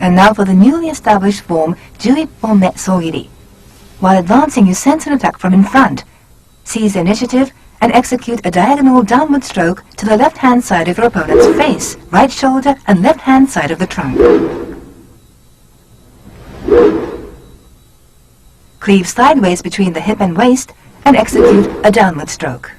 And now for the newly established form Ju Ippon giri. While advancing, you sense an attack from in front. Seize the initiative and execute a diagonal downward stroke to the left-hand side of your opponent's face, right shoulder and left-hand side of the trunk. Cleave sideways between the hip and waist and execute a downward stroke.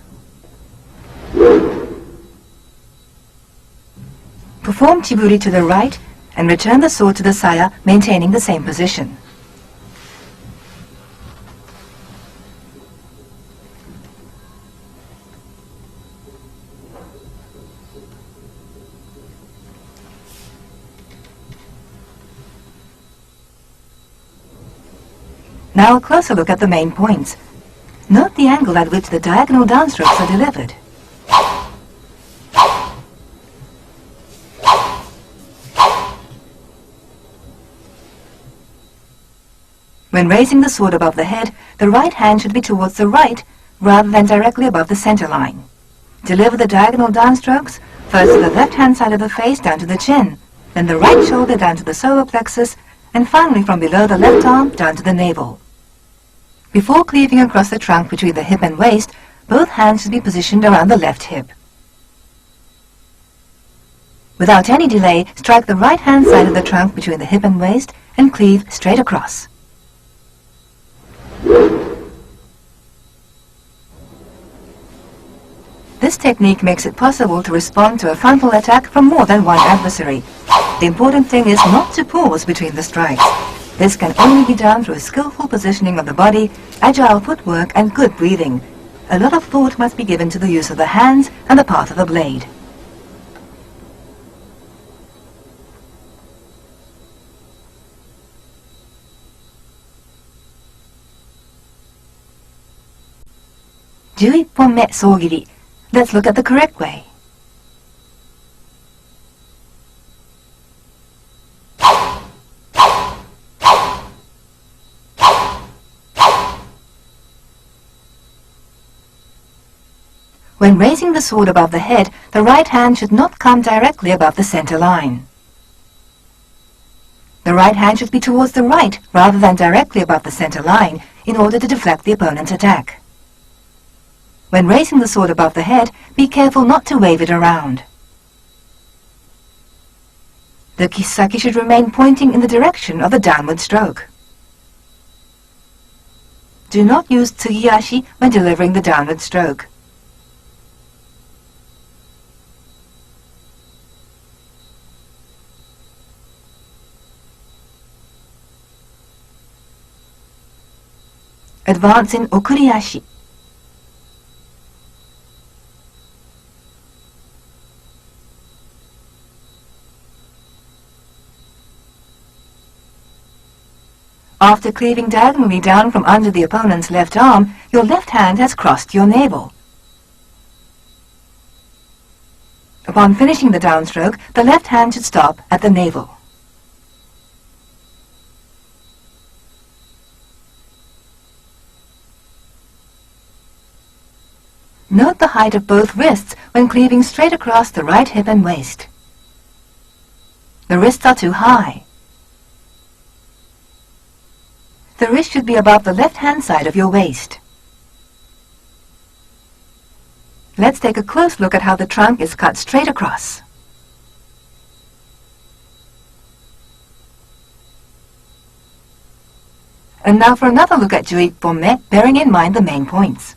Perform chiburi to the right and return the sword to the saya, maintaining the same position. Now a closer look at the main points. Note the angle at which the diagonal downstrokes are delivered. When raising the sword above the head, the right hand should be towards the right rather than directly above the center line. Deliver the diagonal downstrokes, first to the left-hand side of the face down to the chin, then the right shoulder down to the solar plexus, and finally from below the left arm down to the navel. Before cleaving across the trunk between the hip and waist, both hands should be positioned around the left hip. Without any delay, strike the right-hand side of the trunk between the hip and waist and cleave straight across. This technique makes it possible to respond to a frontal attack from more than one adversary. The important thing is not to pause between the strikes. This can only be done through a skillful positioning of the body, agile footwork and good breathing. A lot of thought must be given to the use of the hands and the path of the blade. Ju Ippon giri. Let's look at the correct way. When raising the sword above the head, the right hand should not come directly above the center line. The right hand should be towards the right rather than directly above the center line in order to deflect the opponent's attack. When raising the sword above the head, be careful not to wave it around. The kisaki should remain pointing in the direction of the downward stroke. Do not use tsugiashi when delivering the downward stroke. Advance in okuriashi. After cleaving diagonally down from under the opponent's left arm, your left hand has crossed your navel. Upon finishing the downstroke, the left hand should stop at the navel. Note the height of both wrists when cleaving straight across the right hip and waist. The wrists are too high. The wrist should be above the left-hand side of your waist. Let's take a close look at how the trunk is cut straight across. And now for another look at Ju Ippon, bearing in mind the main points.